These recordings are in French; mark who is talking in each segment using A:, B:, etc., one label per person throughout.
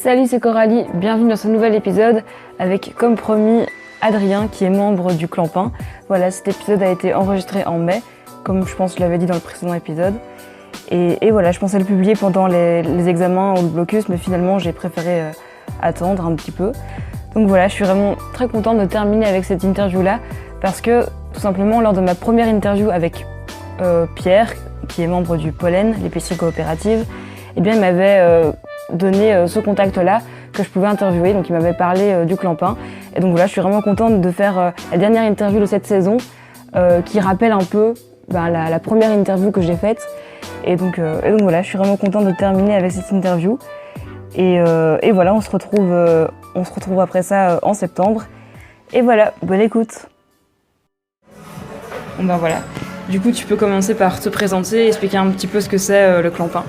A: Salut, c'est Coralie, bienvenue dans ce nouvel épisode avec, comme promis, Adrien qui est membre du Clampin. Voilà, cet épisode a été enregistré en mai, comme je pense que je l'avais dit dans le précédent épisode. Et voilà, je pensais le publier pendant les examens ou le blocus, mais finalement j'ai préféré attendre un petit peu. Donc voilà, je suis vraiment très contente de terminer avec cette interview-là, parce que tout simplement lors de ma première interview avec Pierre, qui est membre du Pollen, l'épicerie coopérative, eh bien il m'avait donné ce contact-là que je pouvais interviewer, donc il m'avait parlé du Clampin. Et donc voilà, je suis vraiment contente de faire la dernière interview de cette saison, qui rappelle un peu la première interview que j'ai faite. Et donc voilà, je suis vraiment contente de terminer avec cette interview. Et voilà, on se retrouve après ça en septembre. Et voilà, bonne écoute. Bon ben voilà, du coup tu peux commencer par te présenter et expliquer un petit peu ce que c'est le Clampin.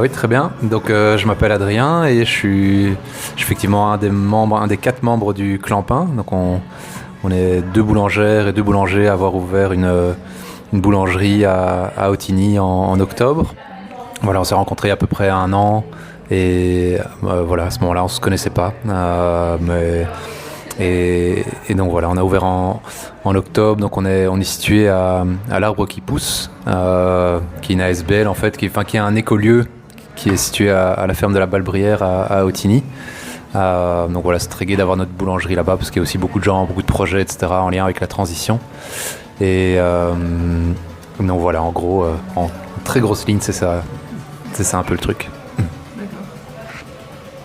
B: Oui, très bien. Donc je m'appelle Adrien et je suis effectivement un des 4 membres du Clampin. Donc on est 2 boulangères et 2 boulangers à avoir ouvert une boulangerie à Autigny en octobre. Voilà, on s'est rencontrés il y a à peu près 1 an et voilà, à ce moment-là on se connaissait pas. Et donc voilà, on a ouvert en octobre. Donc on est situé à l'Arbre qui pousse, qui est une ASBL en fait, qui est un écolieu qui est situé à la ferme de la Balbrière à Autigny. Donc voilà, c'est très gai d'avoir notre boulangerie là-bas parce qu'il y a aussi beaucoup de gens, beaucoup de projets, etc. en lien avec la transition. Et donc voilà, en gros, en très grosse ligne, c'est ça un peu le truc.
A: D'accord.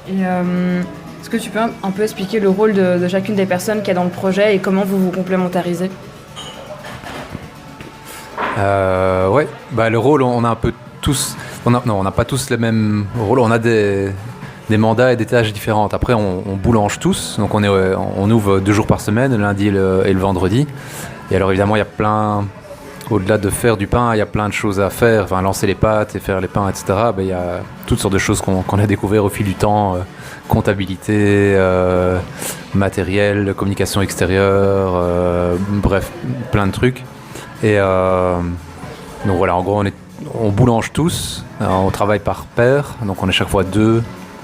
A: Et est-ce que tu peux un peu expliquer le rôle de chacune des personnes qu'il y a dans le projet et comment vous vous complémentarisez ?
B: Ouais, le rôle, on a un peu tous... on n'a pas tous les mêmes rôles, on a des mandats et des tâches différentes. Après, on boulange tous, donc on ouvre 2 jours par semaine, le lundi et le vendredi. Et alors évidemment, il y a plein... Au-delà de faire du pain, il y a plein de choses à faire, lancer les pâtes et faire les pains, etc. Il y a toutes sortes de choses qu'on a découvert au fil du temps, comptabilité, matériel, communication extérieure, bref, plein de trucs. Et donc voilà, en gros, on boulange tous, on travaille par paire, donc on est chaque fois 2,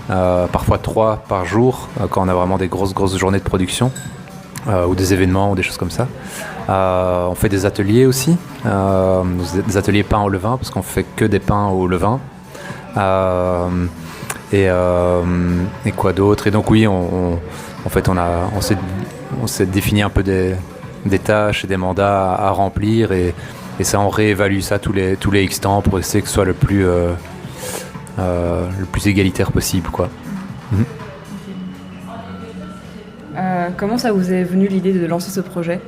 B: parfois 3 par jour, quand on a vraiment des grosses journées de production. Ou des événements ou des choses comme ça. On fait des ateliers aussi, des ateliers pain au levain, parce qu'on fait que des pains au levain. Et quoi d'autre ? Et donc oui, on s'est défini un peu des tâches et des mandats à remplir, et ça, on réévalue ça tous les X temps pour essayer que ce soit le plus égalitaire possible, quoi. Mm-hmm.
A: Comment ça vous est venu l'idée de lancer ce projet ?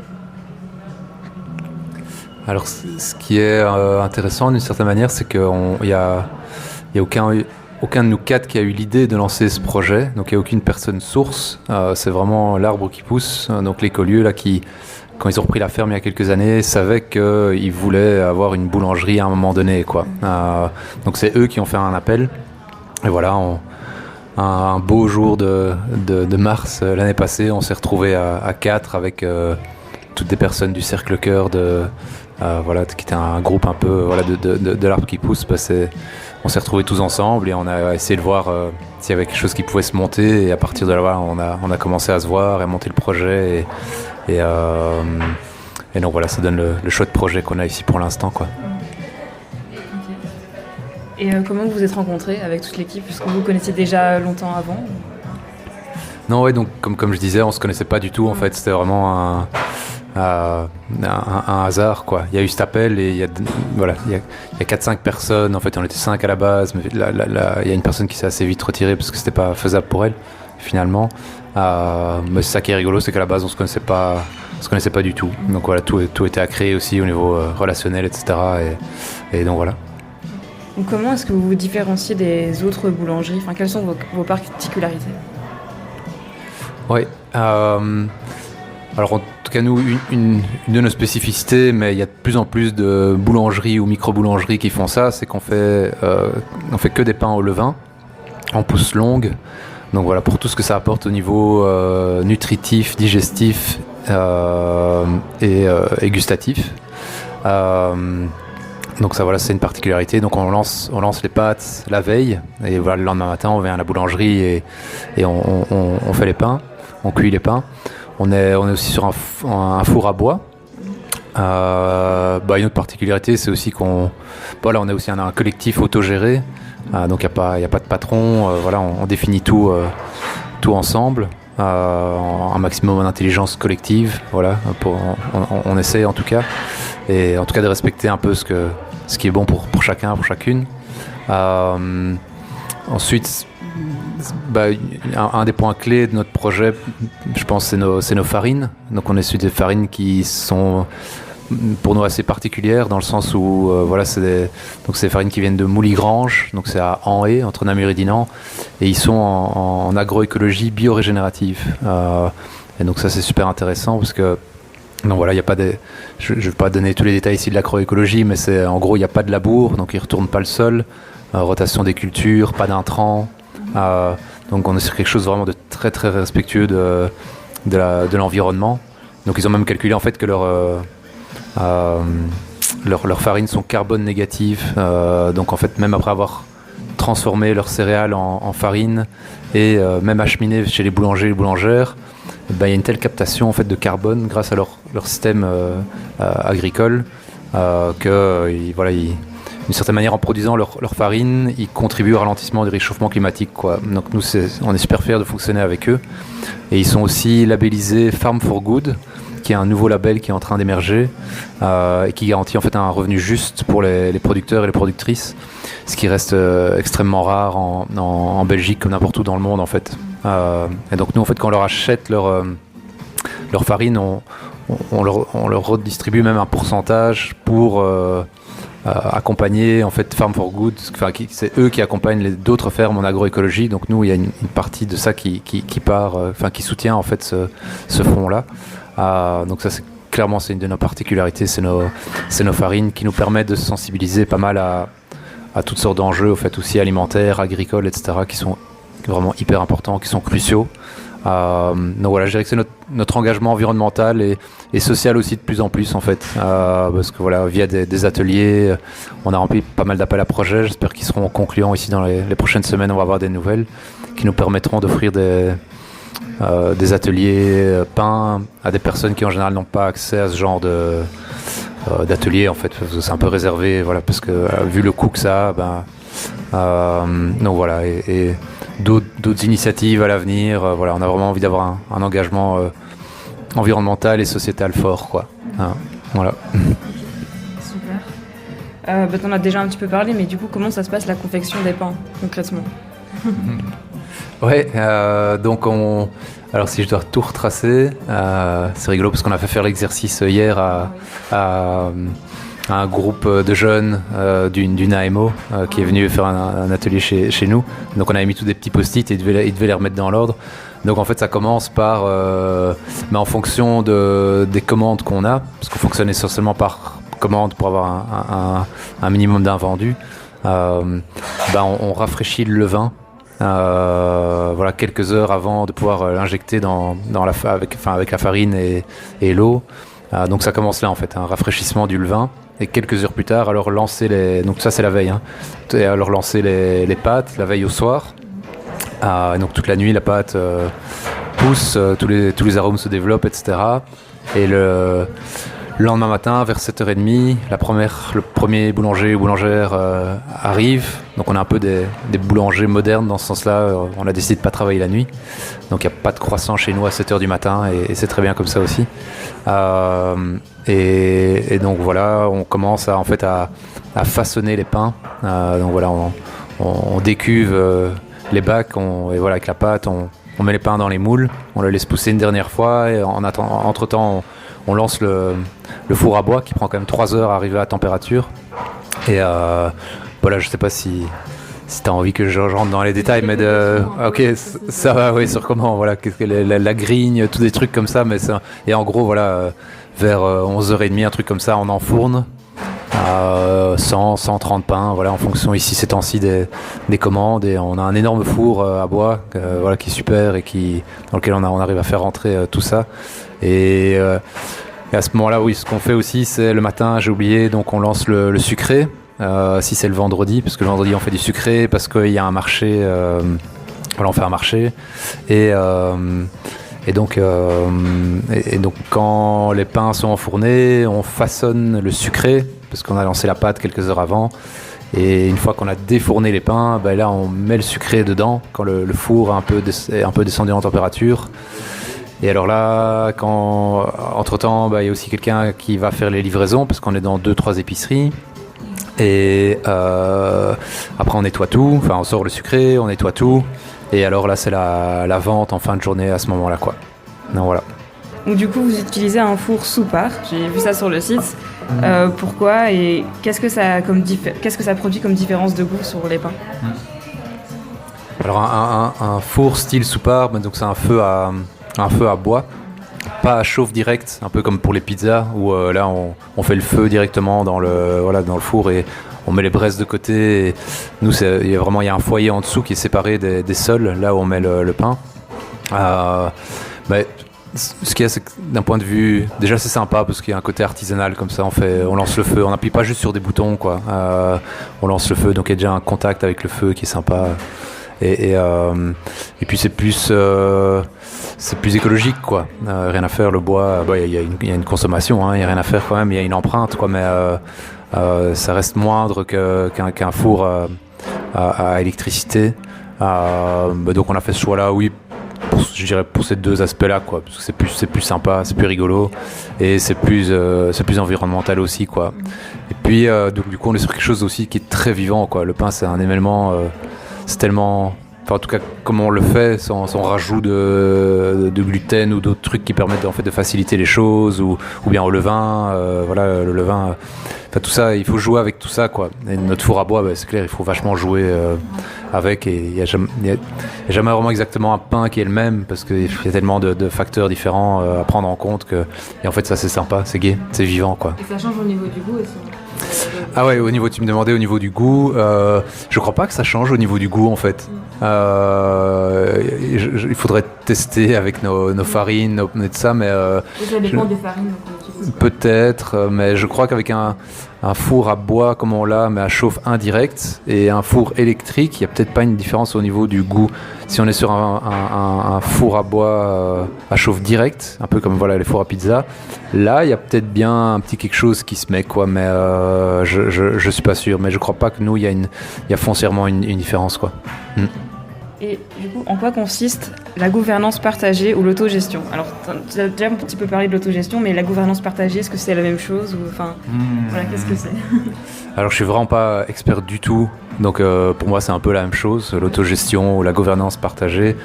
B: Alors, ce qui est intéressant d'une certaine manière, c'est qu'il y a aucun de nous 4 qui a eu l'idée de lancer ce projet. Donc, il n'y a aucune personne source. C'est vraiment l'Arbre qui pousse. Donc, l'écolieu là qui, quand ils ont repris la ferme il y a quelques années, savaient qu'ils voulaient avoir une boulangerie à un moment donné, quoi. Donc, c'est eux qui ont fait un appel. Et voilà, un beau jour de mars l'année passée, on s'est retrouvés à 4 avec toutes des personnes du Cercle Cœur, qui était un groupe un peu de l'Arbre qui pousse. On s'est retrouvés tous ensemble et on a essayé de voir s'il y avait quelque chose qui pouvait se monter. Et à partir de là, on a commencé à se voir et à monter le projet. Et donc voilà, ça donne le chouette projet qu'on a ici pour l'instant, quoi.
A: Et comment vous vous êtes rencontrés avec toute l'équipe ? Est-ce que vous connaissiez déjà longtemps avant ?
B: Non, ouais, donc comme je disais, on se connaissait pas du tout en fait. C'était vraiment un hasard, quoi. Il y a eu cet appel et il y a 4-5 personnes. En fait, on était 5 à la base, mais il y a une personne qui s'est assez vite retirée parce que c'était pas faisable pour elle finalement. Mais c'est ça qui est rigolo, c'est qu'à la base on se connaissait pas du tout. Donc voilà, tout était à créer aussi au niveau relationnel, etc. Et donc voilà.
A: Donc comment est-ce que vous vous différenciez des autres boulangeries ? Quelles sont vos particularités ?
B: Oui. Alors en tout cas, nous, une de nos spécificités, mais il y a de plus en plus de boulangeries ou micro-boulangeries qui font ça, c'est qu'on fait que des pains au levain, en pousse longue. Donc voilà, pour tout ce que ça apporte au niveau nutritif, digestif et gustatif. Donc ça, voilà, c'est une particularité. Donc on lance les pâtes la veille, et voilà, le lendemain matin, on vient à la boulangerie et on fait les pains, on cuit les pains. On est aussi sur un four à bois. Une autre particularité, c'est aussi on est aussi un collectif autogéré. Donc il y a pas de patron. On définit tout ensemble. Un maximum d'intelligence collective. Voilà, on essaie en tout cas, et en tout cas de respecter un peu ce qui est bon pour chacun, pour chacune. Ensuite, un des points clés de notre projet, je pense, c'est nos farines. Donc on est sur des farines qui sont pour nous assez particulières, dans le sens où c'est des farines qui viennent de Mouligrange, donc c'est à Anhé, entre Namur et Dinan, et ils sont en agroécologie biorégénérative. Et donc ça, c'est super intéressant, parce que il y a pas je ne vais pas donner tous les détails ici de l'agroécologie, mais c'est en gros, il n'y a pas de labour, donc ils ne retournent pas le sol, rotation des cultures, pas d'intrants. Donc on est sur quelque chose vraiment de très très respectueux de l'environnement. Donc ils ont même calculé en fait que leurs farines sont carbone négatives. Donc en fait, même après avoir transformé leurs céréales en farine et même acheminé chez les boulangers et les boulangères, il y a une telle captation en fait de carbone grâce à leur système agricole d'une certaine manière, en produisant leur farine, ils contribuent au ralentissement du réchauffement climatique, quoi. Donc nous, on est super fiers de fonctionner avec eux. Et ils sont aussi labellisés Farm for Good, qui est un nouveau label qui est en train d'émerger et qui garantit en fait un revenu juste pour les producteurs et les productrices, ce qui reste extrêmement rare en Belgique comme n'importe où dans le monde en fait. Et donc nous, en fait, quand on leur achète leur farine, on leur redistribue même un pourcentage pour accompagner en fait Farm for Good. C'est eux qui accompagnent d'autres fermes en agroécologie. Donc nous, il y a une partie de ça qui part, qui soutient en fait ce fonds-là. Donc ça, c'est une de nos particularités, c'est nos farines qui nous permettent de se sensibiliser pas mal à toutes sortes d'enjeux, au fait aussi alimentaires, agricoles, etc., qui sont vraiment hyper importants, qui sont cruciaux. Donc voilà, je dirais que c'est notre engagement environnemental et social aussi de plus en plus en fait, parce que voilà, via des ateliers, on a rempli pas mal d'appels à projets. J'espère qu'ils seront concluants ici dans les prochaines semaines. On va avoir des nouvelles qui nous permettront d'offrir des ateliers peints à des personnes qui en général n'ont pas accès à ce genre d'atelier en fait, parce que c'est un peu réservé, voilà, parce que vu le coût que ça a, donc voilà, et d'autres initiatives à l'avenir. On a vraiment envie d'avoir un engagement environnemental et sociétal fort, quoi. Voilà.
A: Super. T'en as déjà un petit peu parlé, mais du coup, comment ça se passe la confection des pains, concrètement?
B: Ouais, donc alors si je dois tout retracer, c'est rigolo parce qu'on a fait faire l'exercice hier à un groupe de jeunes d'une AMO qui est venu faire un atelier chez nous. Donc on avait mis tous des petits post-it et ils devaient les remettre dans l'ordre. Donc en fait ça commence par, en fonction des commandes qu'on a, parce qu'on fonctionne essentiellement par commande pour avoir un minimum d'invendus, on rafraîchit le levain. Quelques heures avant de pouvoir l'injecter avec la farine et l'eau. Donc ça commence là en fait, un rafraîchissement du levain. Et quelques heures plus tard, alors lancer donc ça c'est la veille, et alors lancer les pâtes la veille au soir. Et donc toute la nuit la pâte pousse, tous les arômes se développent, etc. Et le lendemain matin, vers 7h30, le premier boulanger ou boulangère arrive. Donc on a un peu des boulangers modernes dans ce sens-là. On a décidé de ne pas travailler la nuit. Donc il n'y a pas de croissant chez nous à 7h du matin et c'est très bien comme ça aussi. Et donc voilà, on commence à façonner les pains. Donc voilà, on décuve les bacs avec la pâte, on met les pains dans les moules, on les laisse pousser une dernière fois et entre-temps on lance le four à bois qui prend quand même 3 heures à arriver à température. Et je sais pas si tu as envie que je rentre dans les détails, mais ok, ça va, oui, sur comment, voilà, la grigne, tous des trucs comme ça, mais ça, et en gros, voilà, vers 11h30, un truc comme ça, on enfourne 130 pains, voilà, en fonction ici ces temps-ci des commandes, et on a un énorme four à bois, qui est super et dans lequel on arrive à faire rentrer tout ça. Et Et à ce moment-là, oui, ce qu'on fait aussi, c'est le matin, j'ai oublié, donc on lance le sucré. Si c'est le vendredi, parce que le vendredi on fait du sucré, parce qu'il y a un marché, voilà, on fait un marché. Et donc quand les pains sont enfournés, on façonne le sucré, parce qu'on a lancé la pâte quelques heures avant. Et une fois qu'on a défourné les pains, ben là on met le sucré dedans, quand le four est un peu descendu en température. Et alors là, entre-temps, il y a aussi quelqu'un qui va faire les livraisons, parce qu'on est dans 2-3 épiceries. Et après on nettoie tout, enfin on sort le sucré, on nettoie tout. Et alors là c'est la vente en fin de journée à ce moment-là, quoi. Donc voilà.
A: Donc du coup vous utilisez un four sous-part, j'ai vu ça sur le site. Pourquoi et qu'est-ce que ça produit comme différence de goût sur les pains?
B: Alors un four style sous-part, donc c'est un feu à bois, pas à chauffe direct, un peu comme pour les pizzas où là on fait le feu directement dans le four et on met les braises de côté. Et nous il y a un foyer en dessous qui est séparé des sols, là où on met le pain. Ce qu'il y a, c'est que d'un point de vue, déjà c'est sympa parce qu'il y a un côté artisanal comme ça, on lance le feu, on n'appuie pas juste sur des boutons, quoi. On lance le feu, donc il y a déjà un contact avec le feu qui est sympa. Et puis c'est plus écologique, quoi. Rien à faire, le bois, il y a une consommation, hein, il y a rien à faire quand même, il y a une empreinte, quoi, mais ça reste moindre qu'un four à électricité. Donc on a fait ce choix-là, oui. Je dirais pour ces deux aspects-là, quoi, parce que c'est plus sympa, c'est plus rigolo et c'est plus environnemental aussi, quoi. Et puis donc du coup on est sur quelque chose aussi qui est très vivant, quoi. Le pain c'est un élément, c'est tellement, enfin en tout cas comme on le fait sans rajout de gluten ou d'autres trucs qui permettent en fait de faciliter les choses ou bien au levain, voilà le levain. Enfin tout ça, il faut jouer avec tout ça, quoi. Et notre four à bois, c'est clair, il faut vachement jouer avec, et il y a jamais vraiment exactement un pain qui est le même parce qu'il y a tellement de facteurs différents à prendre en compte et en fait ça c'est sympa, c'est gai, c'est vivant, quoi.
A: Et ça change au niveau du goût aussi.
B: Ah ouais, tu me demandais au niveau du goût, je crois pas que ça change au niveau du goût en fait. Il faudrait tester avec nos farines, et tout ça, mais
A: ça dépend des farines qu'on utilise.
B: Peut-être, mais je crois qu'avec un four à bois comme on l'a, mais à chauffe indirecte, et un four électrique, il n'y a peut-être pas une différence au niveau du goût. Si on est sur un four à bois à chauffe directe, un peu comme voilà les fours à pizza, là il y a peut-être bien un petit quelque chose qui se met, quoi, mais je suis pas sûr. Mais je crois pas que nous il y a foncièrement une différence, quoi.
A: Et du coup, en quoi consiste la gouvernance partagée ou l'autogestion? Alors, tu as déjà un petit peu parlé de l'autogestion, mais la gouvernance partagée, est-ce que c'est la même chose ou, voilà, qu'est-ce que c'est?
B: Alors, je suis vraiment pas expert du tout. Donc, pour moi, c'est un peu la même chose, l'autogestion ou la gouvernance partagée.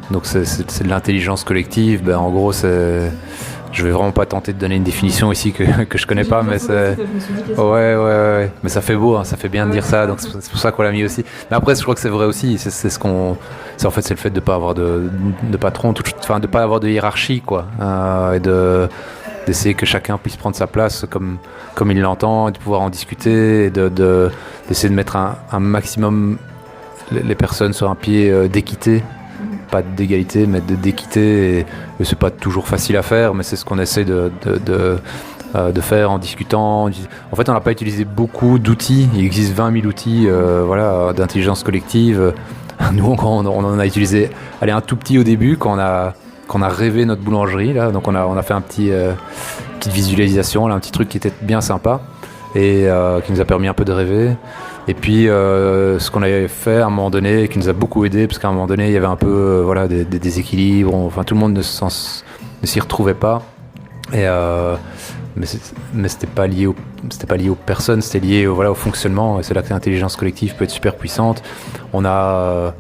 B: Donc, c'est de l'intelligence collective. En gros, je vais vraiment pas tenter de donner une définition ici que je connais pas, mais c'est... Ouais. Mais ça fait beau, hein, ça fait bien de dire ça, donc c'est pour ça qu'on l'a mis aussi. Mais après, je crois que c'est vrai aussi, c'est en fait, c'est le fait de pas avoir de patron, de pas avoir de hiérarchie, quoi, et d'essayer que chacun puisse prendre sa place comme il l'entend, et de pouvoir en discuter, et d'essayer de mettre un maximum les personnes sur un pied d'équité. Pas d'égalité, mais d'équité, et c'est pas toujours facile à faire, mais c'est ce qu'on essaie de faire en discutant. En fait, on n'a pas utilisé beaucoup d'outils, il existe 20 000 outils d'intelligence collective. Nous, on en a utilisé un tout petit au début, quand on a rêvé notre boulangerie, là. Donc on a fait petite visualisation, là, un petit truc qui était bien sympa et qui nous a permis un peu de rêver. Et puis ce qu'on avait fait à un moment donné, qui nous a beaucoup aidé, parce qu'à un moment donné il y avait un peu des déséquilibres, enfin tout le monde ne s'y retrouvait pas. Et mais c'était pas lié aux personnes, c'était lié au fonctionnement. Et c'est là que l'intelligence collective peut être super puissante. On a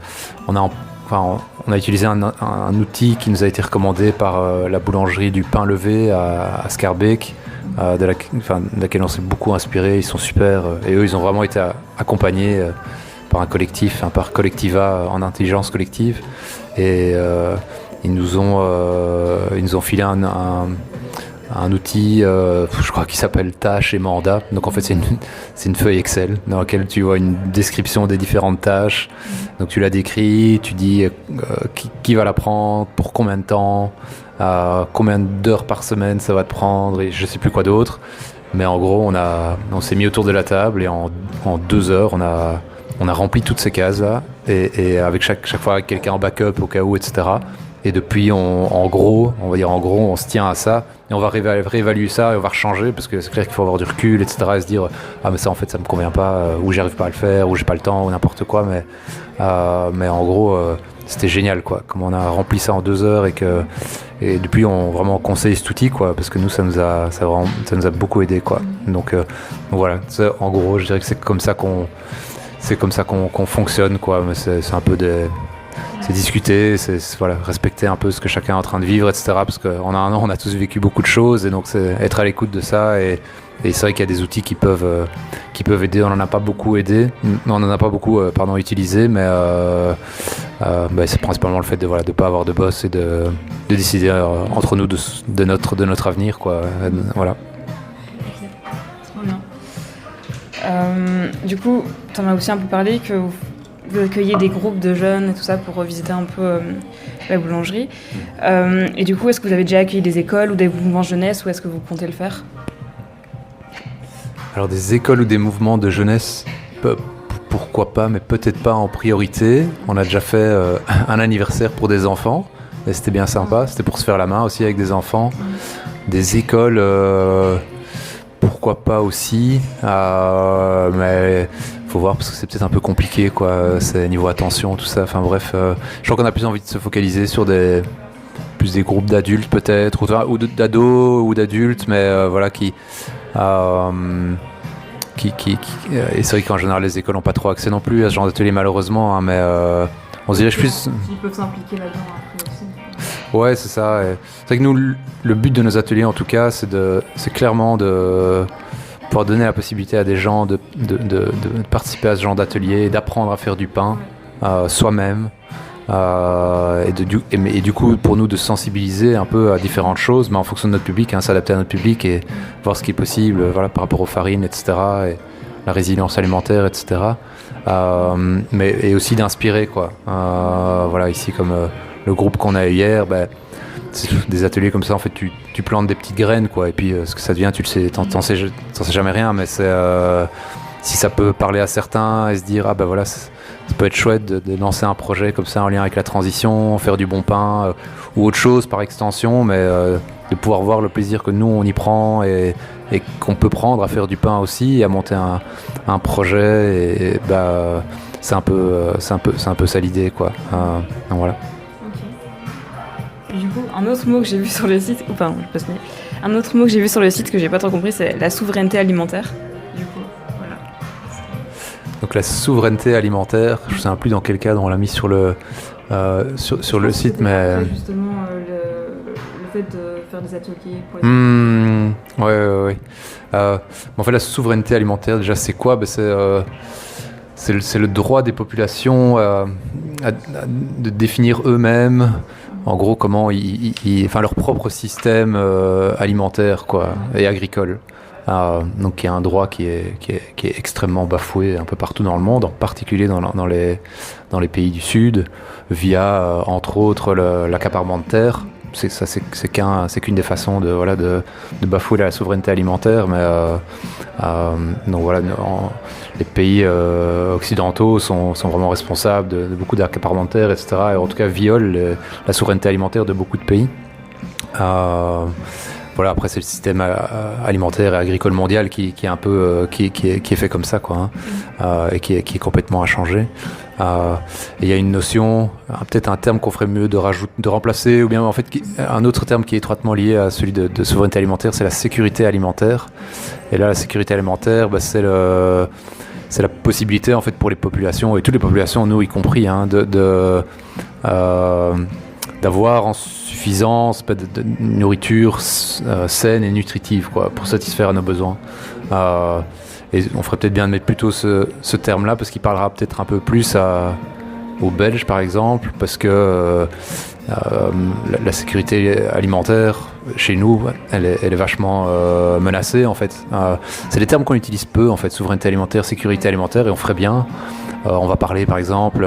B: utilisé un outil qui nous a été recommandé par la boulangerie du pain levé à Scarbeck, de laquelle on s'est beaucoup inspiré. Ils sont super, et eux ils ont vraiment été accompagnés par un collectif, par Collectiva en intelligence collective, et ils nous ont filé un outil, je crois qu'il s'appelle tâches et mandats. Donc en fait c'est une feuille Excel dans laquelle tu vois une description des différentes tâches. Donc tu la décris, tu dis qui va la prendre, pour combien de temps, combien d'heures par semaine ça va te prendre et je sais plus quoi d'autre. Mais en gros, on s'est mis autour de la table et en 2 heures, on a rempli toutes ces cases-là et avec chaque fois quelqu'un en backup au cas où, etc. Et depuis, on se tient à ça et on va réévaluer ça et on va rechanger parce que c'est clair qu'il faut avoir du recul, etc. Et se dire ah mais ça en fait ça me convient pas ou j'y arrive pas à le faire ou j'ai pas le temps ou n'importe quoi. Mais en gros c'était génial quoi. Comme on a rempli ça en 2 heures et depuis on vraiment conseille cet outil quoi parce que nous ça nous a beaucoup aidé quoi. Donc voilà. En gros je dirais que c'est comme ça qu'on fonctionne quoi. Mais c'est un peu c'est discuter, voilà, respecter un peu ce que chacun est en train de vivre, etc. Parce qu'en un an, on a tous vécu beaucoup de choses, et donc c'est être à l'écoute de ça. Et c'est vrai qu'il y a des outils qui peuvent aider. On n'en a pas beaucoup utilisé, mais c'est principalement le fait de pas avoir de boss et de décider entre nous de notre avenir, quoi. Voilà.
A: Trop bien. Du coup, tu en as aussi un peu parlé que vous accueillez des groupes de jeunes et tout ça pour visiter un peu la boulangerie. Et du coup, est-ce que vous avez déjà accueilli des écoles ou des mouvements jeunesse ou est-ce que vous comptez le faire ?
B: Alors des écoles ou des mouvements de jeunesse, pourquoi pas, mais peut-être pas en priorité. On a déjà fait un anniversaire pour des enfants et c'était bien sympa. C'était pour se faire la main aussi avec des enfants. Des écoles, pourquoi pas aussi, mais faut voir parce que c'est peut-être un peu compliqué quoi, c'est niveau attention tout ça, enfin bref, je crois qu'on a plus envie de se focaliser sur des groupes d'adultes peut-être ou d'ados ou d'adultes mais voilà qui et c'est vrai qu'en général les écoles n'ont pas trop accès non plus à ce genre d'atelier malheureusement hein, mais on se dirait plus
A: ils peuvent s'impliquer là-dedans après aussi.
B: Ouais c'est ça c'est vrai que nous le but de nos ateliers en tout cas c'est clairement de pouvoir donner la possibilité à des gens de participer à ce genre d'atelier, d'apprendre à faire du pain soi-même et du coup pour nous de sensibiliser un peu à différentes choses mais en fonction de notre public, hein, s'adapter à notre public et voir ce qui est possible voilà, par rapport aux farines, etc. et la résilience alimentaire, etc. Et aussi d'inspirer quoi. Voilà, ici comme le groupe qu'on a eu hier, des ateliers comme ça en fait tu plantes des petites graines quoi et puis ce que ça devient tu le sais t'en sais jamais rien mais c'est si ça peut parler à certains et se dire ah voilà ça peut être chouette de lancer un projet comme ça en lien avec la transition, faire du bon pain ou autre chose par extension mais de pouvoir voir le plaisir que nous on y prend et qu'on peut prendre à faire du pain aussi et à monter un projet et c'est un peu ça l'idée quoi. Donc voilà.
A: Du coup, un autre mot que j'ai vu sur le site, un autre mot que j'ai vu sur le site que j'ai pas trop compris, c'est la souveraineté alimentaire. Du coup, voilà.
B: Donc la souveraineté alimentaire, je ne sais plus dans quel cadre on l'a mis sur le sur le site, mais
A: justement le fait de faire des ateliers pour les
B: ouais. En fait, la souveraineté alimentaire, déjà, c'est quoi ? C'est le droit des populations de définir eux-mêmes. En gros, comment leur propre système alimentaire quoi, et agricole. Donc il y a un droit qui est extrêmement bafoué un peu partout dans le monde, en particulier dans les pays du Sud, via entre autres l'accaparement de terre. C'est qu'une des façons de bafouer la souveraineté alimentaire, mais donc voilà, les pays occidentaux sont vraiment responsables de beaucoup d'accaparement de terre, etc. Et en tout cas violent la souveraineté alimentaire de beaucoup de pays. Voilà, après c'est le système alimentaire et agricole mondial qui est un peu qui est fait comme ça quoi, hein, et qui est complètement à changer. Et il y a une notion, peut-être un terme qu'on ferait mieux de remplacer, ou bien en fait un autre terme qui est étroitement lié à celui de souveraineté alimentaire, c'est la sécurité alimentaire. Et là, la sécurité alimentaire, c'est la possibilité en fait pour les populations et toutes les populations, nous y compris, hein, d'avoir en suffisance de nourriture saine et nutritive quoi, pour satisfaire à nos besoins. Et on ferait peut-être bien de mettre plutôt ce terme-là parce qu'il parlera peut-être un peu plus aux Belges par exemple, parce que la sécurité alimentaire chez nous, elle est vachement menacée en fait. C'est des termes qu'on utilise peu en fait, souveraineté alimentaire, sécurité alimentaire, et on ferait bien. On va parler par exemple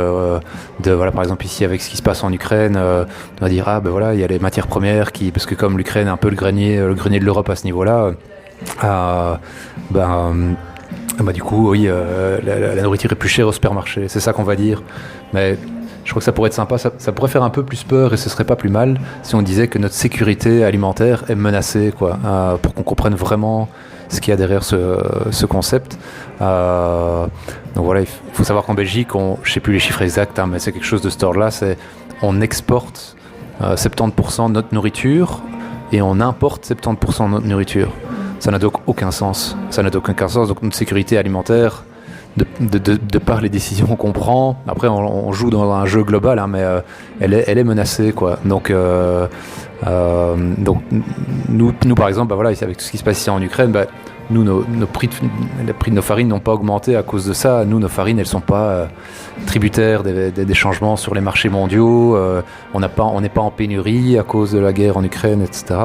B: par exemple ici avec ce qui se passe en Ukraine, on va dire il y a les matières premières parce que comme l'Ukraine est un peu le grenier de l'Europe à ce niveau-là, du coup oui, la nourriture est plus chère au supermarché, c'est ça qu'on va dire. Mais je crois que ça pourrait être sympa, ça pourrait faire un peu plus peur, et ce serait pas plus mal si on disait que notre sécurité alimentaire est menacée, quoi, pour qu'on comprenne vraiment ce qu'il y a derrière ce concept. Donc voilà, il faut savoir qu'en Belgique, je sais plus les chiffres exacts, mais c'est quelque chose de ce ordre-là, on exporte 70% de notre nourriture et on importe 70% de notre nourriture. Ça n'a donc aucun sens. Donc notre sécurité alimentaire, de par les décisions qu'on prend, après on joue dans un jeu global, mais elle est menacée, quoi. Donc nous par exemple, avec tout ce qui se passe ici en Ukraine, nous les prix de nos farines n'ont pas augmenté à cause de ça. Nous, nos farines, elles sont pas tributaires des changements sur les marchés mondiaux. On n'est pas en pénurie à cause de la guerre en Ukraine, etc.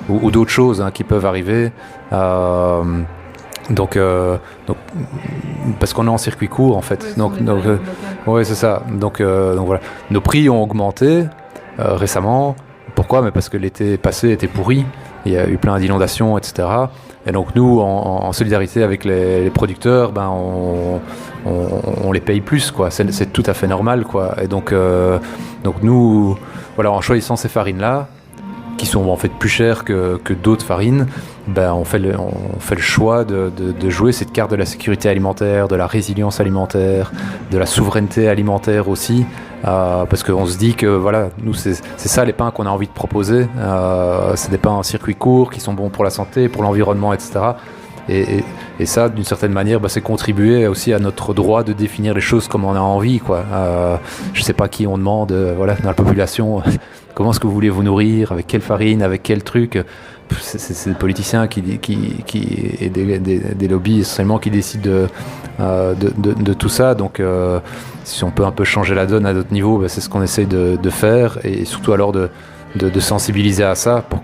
B: Ou d'autres choses qui peuvent arriver. Donc, parce qu'on est en circuit court en fait. Ouais, c'est ça. Donc voilà. Nos prix ont augmenté récemment. Pourquoi ? Mais parce que l'été passé était pourri. Il y a eu plein d'inondations, etc. Et donc nous, en solidarité avec les producteurs, on les paye plus, quoi. C'est tout à fait normal, quoi. Et donc nous, en choisissant ces farines-là, qui sont en fait plus chères que d'autres farines, on fait le choix de jouer cette carte de la sécurité alimentaire, de la résilience alimentaire, de la souveraineté alimentaire aussi, parce qu'on se dit que nous c'est ça les pains qu'on a envie de proposer. C'est des pains en circuit court qui sont bons pour la santé, pour l'environnement, etc. Et ça, d'une certaine manière, c'est contribuer aussi à notre droit de définir les choses comme on a envie, quoi. Je sais pas qui on demande, dans la population, comment est-ce que vous voulez vous nourrir, avec quelle farine, avec quel truc. C'est des politiciens et des lobbies essentiellement qui décident de tout ça. Donc si on peut un peu changer la donne à d'autres niveaux, c'est ce qu'on essaye de faire, et surtout alors de sensibiliser à ça pour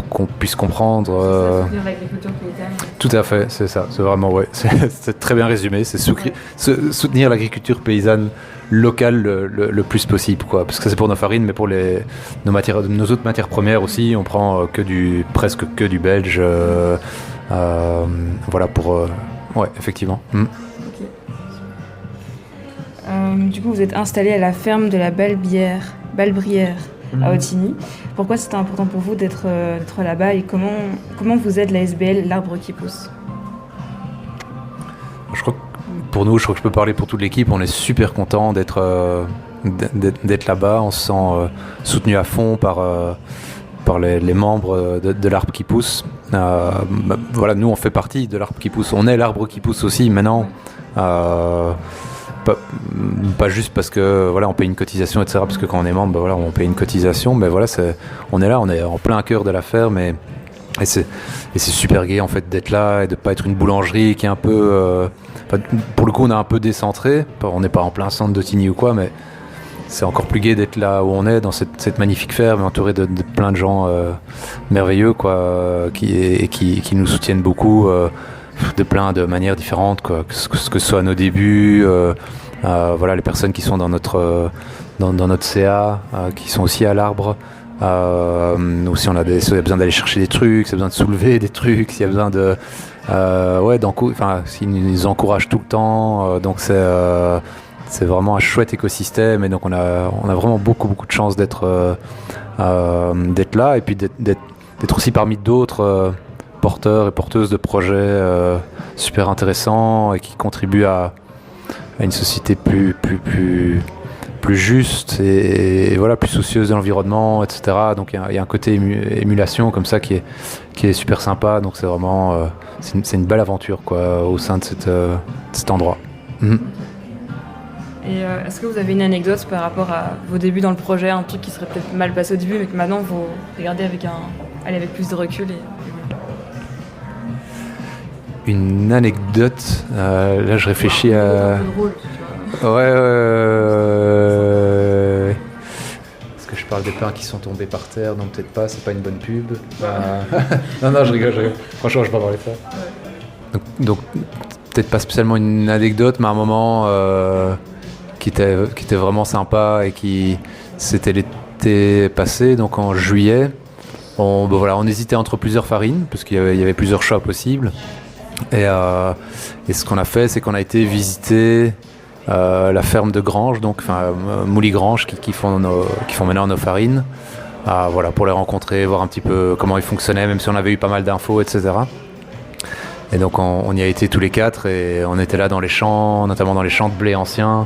B: qu'on puisse comprendre.
A: Soutenir l'agriculture paysanne.
B: Tout à fait, c'est ça, c'est vraiment, ouais, c'est très bien résumé, c'est soutenir l'agriculture paysanne locale le plus possible, quoi, parce que ça c'est pour nos farines, mais pour nos autres matières premières aussi, on prend presque que du belge, ouais, effectivement.
A: Okay. Du coup, vous êtes installé à la ferme de la Balbrière à Ottignies. Pourquoi c'était important pour vous d'être là-bas, et comment vous aide la SBL L'Arbre qui pousse ?
B: Je crois que pour nous, je crois que je peux parler pour toute l'équipe, on est super content d'être là-bas, on se sent soutenu à fond par les membres de l'Arbre qui pousse. Nous on fait partie de l'Arbre qui pousse, on est l'Arbre qui pousse aussi maintenant. Pas juste parce que on paye une cotisation, etc. Parce que quand on est membre, on paye une cotisation, mais on est là, on est en plein cœur de la ferme, et c'est super gai en fait d'être là et de pas être une boulangerie qui est un peu pour le coup on est un peu décentré, on n'est pas en plein centre d'Ottignies ou quoi, mais c'est encore plus gai d'être là où on est, dans cette magnifique ferme, entouré de plein de gens merveilleux, quoi, qui nous soutiennent beaucoup de plein de manières différentes, quoi, que ce soit à nos débuts, les personnes qui sont dans notre CA, qui sont aussi à l'Arbre. Aussi s'il y a besoin d'aller chercher des trucs, s'il y a besoin de soulever des trucs, s'il y a besoin de s'ils nous encouragent tout le temps, donc c'est vraiment un chouette écosystème, et donc on a vraiment beaucoup de chance d'être là, et puis d'être aussi parmi d'autres porteurs et porteuses de projets super intéressants et qui contribuent à une société plus juste et plus soucieuse de l'environnement, etc. Donc il y a un côté émulation comme ça qui est super sympa. Donc c'est vraiment c'est une belle aventure, quoi, au sein de cet endroit.
A: Et est-ce que vous avez une anecdote par rapport à vos débuts dans le projet, un truc qui serait peut-être mal passé au début mais que maintenant vous regardez avec plus de recul et
B: Une anecdote, là je réfléchis à... Ouais. Est-ce que je parle des pains qui sont tombés par terre, non peut-être pas, c'est pas une bonne pub. Non, je rigole. Franchement, je vais pas parler de ça. Donc peut-être pas spécialement une anecdote, mais un moment qui était vraiment sympa et c'était l'été passé, donc en juillet. On hésitait entre plusieurs farines, parce qu'il y avait plusieurs choix possibles. Et ce qu'on a fait, c'est qu'on a été visiter la ferme de Grange, donc Mouly-Grange, qui font maintenant nos farines, pour les rencontrer, voir un petit peu comment ils fonctionnaient, même si on avait eu pas mal d'infos, etc. Et donc on y a été tous les quatre et on était là dans les champs, notamment dans les champs de blé anciens,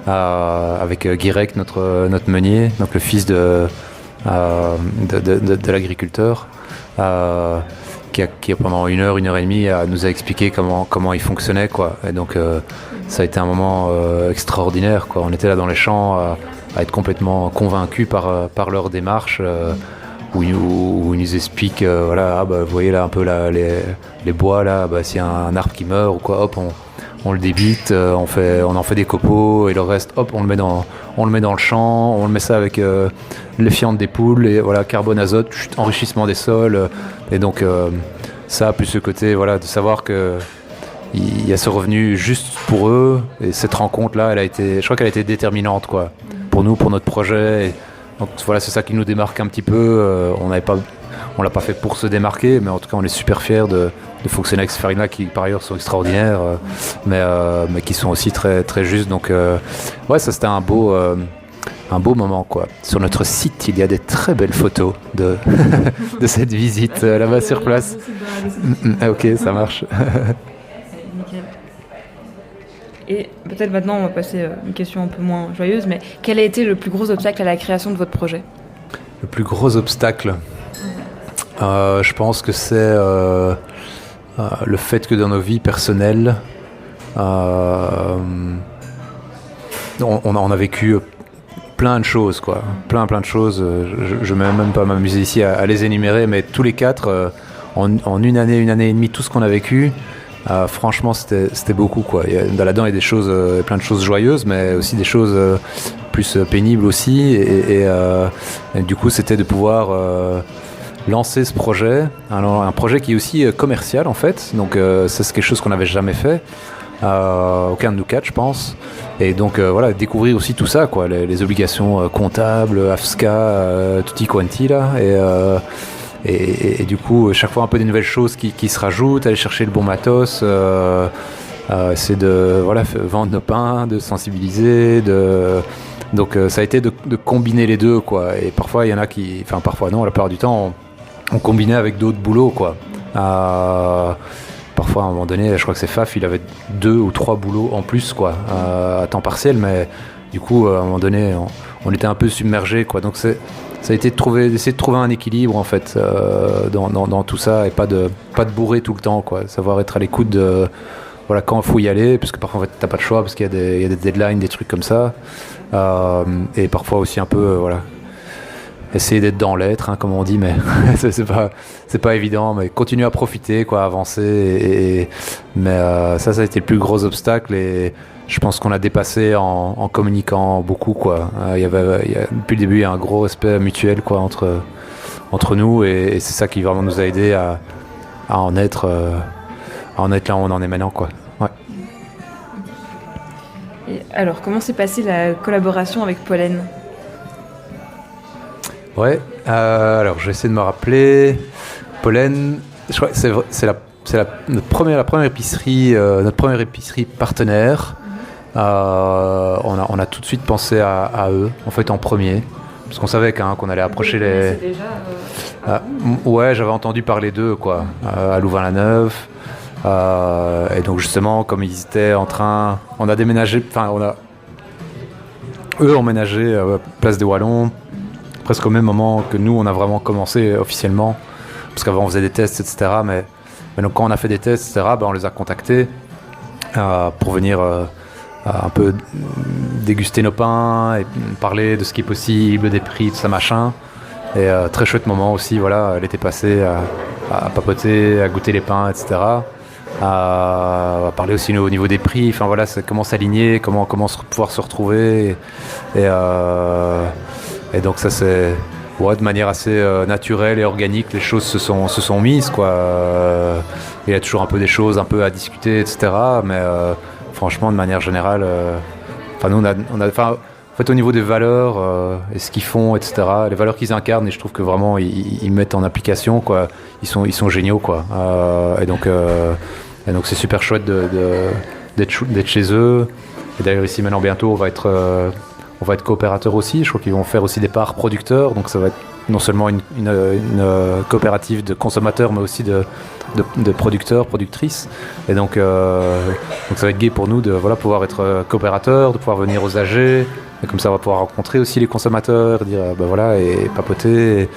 B: avec Guirec, notre meunier, donc le fils de l'agriculteur, qui pendant 1 heure et demie nous a expliqué comment il fonctionnait, quoi. Et donc ça a été un moment extraordinaire, quoi. On était là dans les champs à être complètement convaincus par leur démarche, où ils nous expliquent vous voyez là un peu les bois là, s'il y a un arbre qui meurt ou quoi, hop, on le débite, on en fait des copeaux, et le reste, hop, on le met dans le champ, on le met ça avec les fientes des poules, et voilà, carbone, azote, enrichissement des sols, et donc ça, plus ce côté, de savoir que il y a ce revenu juste pour eux, et cette rencontre là, je crois qu'elle a été déterminante, quoi, pour nous, pour notre projet. Donc voilà, c'est ça qui nous démarque un petit peu. On l'a pas fait pour se démarquer, mais en tout cas on est super fiers de fonctionner avec ces farines-là qui par ailleurs sont extraordinaires, mais qui sont aussi très très justes. Donc ça c'était un beau moment, quoi. Sur notre site, il y a des très belles photos de cette visite là-bas sur place. Ok, ça marche.
A: Nickel. Et peut-être maintenant, on va passer à une question un peu moins joyeuse, mais quel a été le plus gros obstacle à la création de votre projet ?
B: Le plus gros obstacle, je pense que c'est le fait que dans nos vies personnelles, on a vécu plein de choses, quoi. Plein de choses. Je ne vais même pas m'amuser ici à les énumérer, mais tous les quatre, en 1 année, 1 année et demie, tout ce qu'on a vécu, franchement, c'était beaucoup, quoi. Là-dedans, il y a des choses, plein de choses joyeuses, mais aussi des choses plus pénibles aussi. Et du coup, c'était de pouvoir lancer ce projet, un projet qui est aussi commercial, en fait. Donc, ça, c'est quelque chose qu'on n'avait jamais fait. Aucun de nous quatre, je pense. Et donc, découvrir aussi tout ça, quoi. Les obligations comptables, AFSCA, tutti quanti, là. Et du coup, chaque fois un peu des nouvelles choses qui se rajoutent, aller chercher le bon matos, essayer de vendre nos pains, de sensibiliser, donc ça a été de combiner les deux, quoi. Et parfois il y en a parfois non, la plupart du temps on combinait avec d'autres boulots, quoi. Parfois à un moment donné, je crois que c'est Faf, il avait 2 ou 3 boulots en plus, quoi, à temps partiel, mais du coup à un moment donné on était un peu submergés, quoi. Donc ça a été d'essayer de trouver un équilibre, en fait, dans tout ça, et pas de bourrer tout le temps, quoi. Savoir être à l'écoute de quand il faut y aller, parce que parfois en fait t'as pas de choix, parce qu'il y a des deadlines, des trucs comme ça, et parfois aussi un peu essayer d'être dans l'être, comme on dit, mais c'est pas évident, mais continuer à profiter, quoi, avancer, mais ça a été le plus gros obstacle, et je pense qu'on a dépassé en communiquant beaucoup, quoi. Depuis le début, il y a un gros respect mutuel, quoi, entre nous, et c'est ça qui vraiment nous a aidé à en être là où on en est maintenant, quoi. Ouais.
A: Et alors, comment s'est passée la collaboration avec Pollen ?
B: Ouais, alors je vais essayer de me rappeler. Pollen, je crois que c'est notre première épicerie, partenaire. On a tout de suite pensé à eux, en fait, en premier, parce qu'on savait qu'on allait approcher les.
A: C'est déjà.
B: Ouais, j'avais entendu parler d'eux, quoi, à Louvain-la-Neuve. Et donc justement, comme ils étaient en train, on a déménagé, eux ont ménagé à Place des Wallons, presque au même moment que nous, on a vraiment commencé officiellement, parce qu'avant on faisait des tests, etc. Mais donc quand on a fait des tests, etc., on les a contactés pour venir un peu déguster nos pains et parler de ce qui est possible, des prix, tout ça, machin. Et très chouette moment aussi, l'été passé, à papoter, à goûter les pains, etc. À parler aussi au niveau des prix, comment s'aligner, comment pouvoir se retrouver, et Et donc ça c'est de manière assez naturelle et organique, les choses se sont mises quoi. Il y a toujours un peu des choses un peu à discuter, etc. Mais franchement, de manière générale, nous en fait, au niveau des valeurs et ce qu'ils font, etc., les valeurs qu'ils incarnent, et je trouve que vraiment ils mettent en application, quoi. Ils sont géniaux, quoi. Et donc c'est super chouette d'être chez eux. Et d'ailleurs ici maintenant bientôt on va être coopérateurs aussi. Je crois qu'ils vont faire aussi des parts producteurs, donc ça va être non seulement une coopérative de consommateurs, mais aussi de producteurs, productrices. Et donc ça va être gai pour nous de pouvoir être coopérateurs, de pouvoir venir aux AG. Et comme ça, on va pouvoir rencontrer aussi les consommateurs, dire et papoter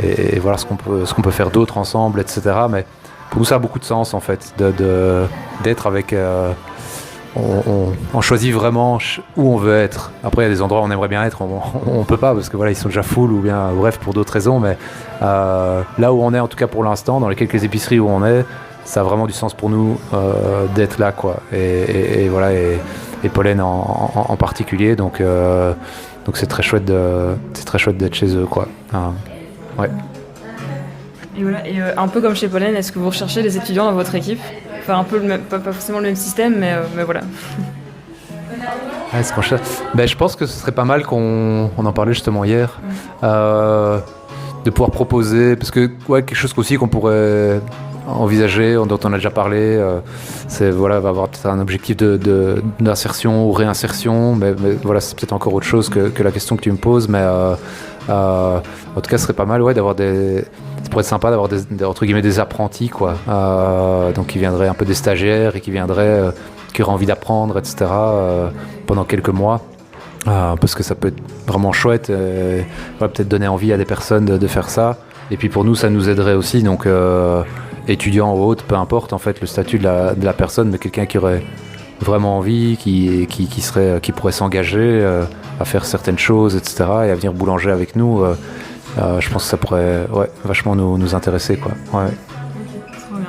B: et voir ce qu'on peut faire d'autre ensemble, etc. Mais pour nous, ça a beaucoup de sens en fait, d'être avec. On choisit vraiment où on veut être. Après, il y a des endroits où on aimerait bien être, on peut pas parce que ils sont déjà full ou bien bref pour d'autres raisons. Mais là où on est, en tout cas pour l'instant, dans les quelques épiceries où on est, ça a vraiment du sens pour nous d'être là, quoi. Et Pollen en particulier. Donc c'est très chouette d'être chez eux, quoi. Ouais.
A: Et voilà. Et un peu comme chez Pollen, est-ce que vous recherchez des étudiants dans votre équipe? Enfin, un peu le même, pas forcément le même système, mais voilà.
B: Est-ce qu'on cherche... je pense que ce serait pas mal on en parlait justement hier, de pouvoir proposer, parce que quelque chose aussi qu'on pourrait envisager, dont on a déjà parlé, c'est va avoir peut-être un objectif d'insertion ou réinsertion, mais c'est peut-être encore autre chose que la question que tu me poses, mais en tout cas ce serait pas mal d'avoir ça pourrait être sympa d'avoir entre guillemets des apprentis, quoi. Donc qui viendraient un peu des stagiaires et qui auraient envie d'apprendre, etc. Pendant quelques mois. Parce que ça peut être vraiment chouette, peut-être donner envie à des personnes de faire ça. Et puis pour nous, ça nous aiderait aussi, donc étudiant ou autre, peu importe en fait le statut de la personne, mais quelqu'un qui aurait vraiment envie, qui pourrait s'engager à faire certaines choses, etc. et à venir boulanger avec nous. Je pense que ça pourrait vachement nous intéresser, quoi. Ouais.
A: Trop bien.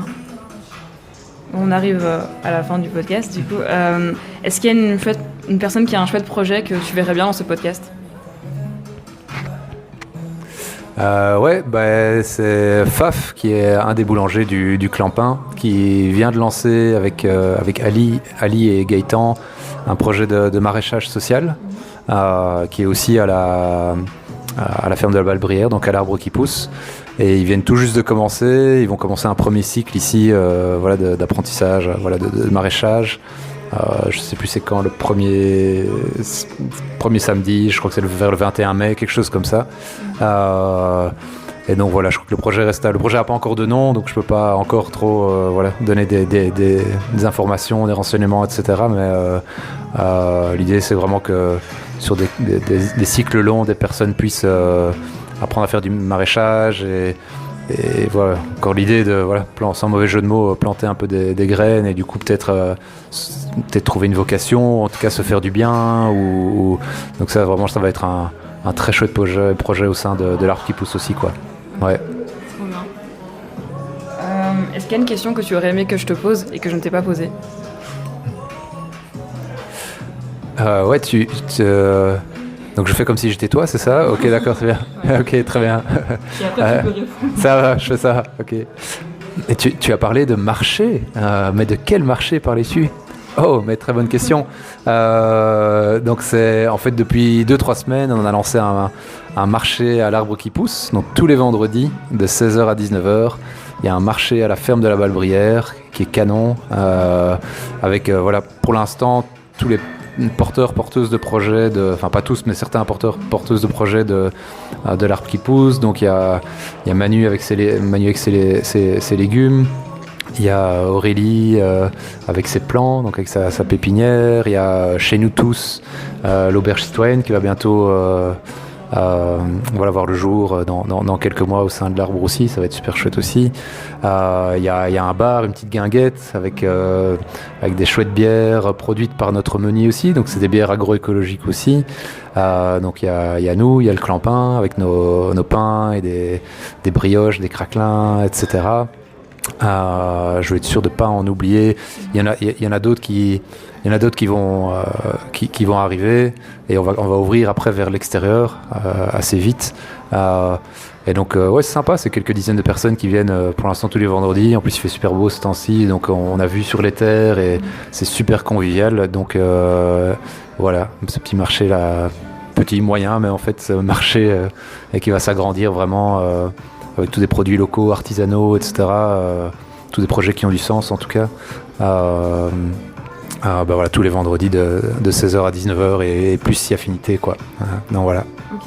A: On arrive à la fin du podcast, du coup. Est-ce qu'il y a une personne qui a un chouette projet que tu verrais bien dans ce podcast?
B: C'est Faf qui est un des boulangers du Clampin, qui vient de lancer avec Ali et Gaëtan un projet de maraîchage social, qui est aussi à la ferme de la Balbrière, donc à l'arbre qui pousse. Et ils viennent tout juste de commencer, ils vont commencer un premier cycle ici d'apprentissage, de maraîchage. Je sais plus c'est quand le premier samedi, je crois que c'est vers le 21 mai, quelque chose comme ça. Et donc je crois que le projet reste là. Le projet n'a pas encore de nom, donc je peux pas encore trop donner des informations, des renseignements, etc. Mais l'idée c'est vraiment que sur des cycles longs, des personnes puissent apprendre à faire du maraîchage et encore l'idée de sans mauvais jeu de mots, planter un peu des graines et du coup peut-être trouver une vocation, en tout cas se faire du bien donc ça va être un très chouette projet au sein de l'arbre qui pousse aussi, quoi. Ouais.
A: Trop bien. Est-ce qu'il y a une question que tu aurais aimé que je te pose et que je ne t'ai pas posée?
B: Donc je fais comme si j'étais toi, c'est ça? Ok, d'accord, très bien. Ouais. Ok, très bien.
A: Et après tu peux répondre.
B: Ça va, je fais ça, ok. Et tu as parlé de marché, mais de quel marché parlais-tu? Oh, mais très bonne question. Donc c'est en fait depuis 2-3 semaines, on a lancé un marché à l'arbre qui pousse. Donc tous les vendredis de 16h à 19h, il y a un marché à la ferme de la Balbrière qui est canon, avec pour l'instant tous les porteurs, porteuses de projets, enfin pas tous, mais certains porteurs, porteuses de projets de l'arbre qui pousse. Donc il y a Manu avec ses légumes. Il y a Aurélie avec ses plants, donc avec sa pépinière. Il y a chez nous tous l'auberge citoyenne qui va bientôt voir le jour dans quelques mois au sein de l'arbre aussi. Ça va être super chouette aussi. Il y a un bar, une petite guinguette avec des chouettes bières produites par notre meunier aussi. Donc c'est des bières agroécologiques aussi. Donc il y a nous, il y a le Clampin avec nos pains et des brioches, des craquelins, etc. Je veux être sûr de ne pas en oublier. Il y en a d'autres qui vont arriver et on va ouvrir après vers l'extérieur assez vite. Et donc ouais, c'est sympa, c'est quelques dizaines de personnes qui viennent pour l'instant tous les vendredis. En plus il fait super beau ce temps-ci, donc on a vu sur les terres et c'est super convivial. Donc voilà, ce petit marché là, petit, moyen, mais en fait ce marché et qui va s'agrandir vraiment avec tous des produits locaux, artisanaux, etc. Tous des projets qui ont du sens en tout cas. Voilà, tous les vendredis de 16h à 19h et plus si affinité quoi. Donc voilà.
A: Ok,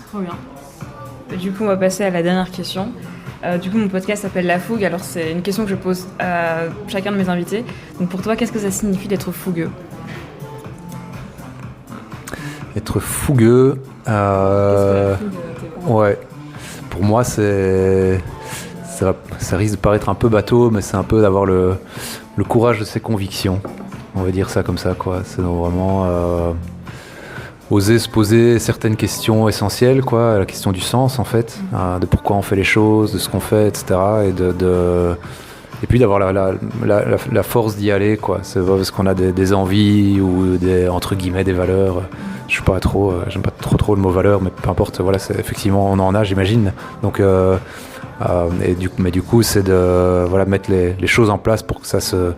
A: trop bien. Du coup on va passer à la dernière question. Du coup mon podcast s'appelle La Fougue, alors c'est une question que je pose à chacun de mes invités. Donc pour toi, qu'est-ce que ça signifie d'être fougueux?
B: Être fougueux, ouais. Pour moi ça risque de paraître un peu bateau, mais c'est un peu d'avoir le courage de ses convictions. On va dire ça comme ça, quoi. C'est vraiment oser se poser certaines questions essentielles, quoi. La question du sens, en fait, de pourquoi on fait les choses, de ce qu'on fait, etc. Et puis d'avoir la force d'y aller, quoi. C'est pas parce qu'on a des envies ou entre guillemets des valeurs. Je suis pas trop, j'aime pas trop le mot valeur, mais peu importe. Voilà, c'est effectivement on en a, j'imagine. Donc du coup, c'est de mettre les choses en place pour que ça se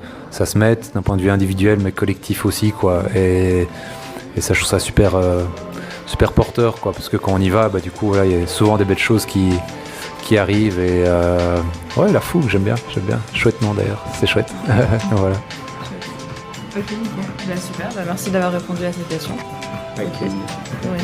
B: mette d'un point de vue individuel, mais collectif aussi, quoi. Et ça, je trouve ça super porteur, quoi, parce que quand on y va, du coup, voilà, il y a souvent des belles choses qui arrivent et ouais, la fougue, j'aime bien. Chouette nom d'ailleurs, c'est chouette. Voilà.
A: Ok, nickel. Super, merci d'avoir répondu à cette question.
B: Okay.
A: Ouais.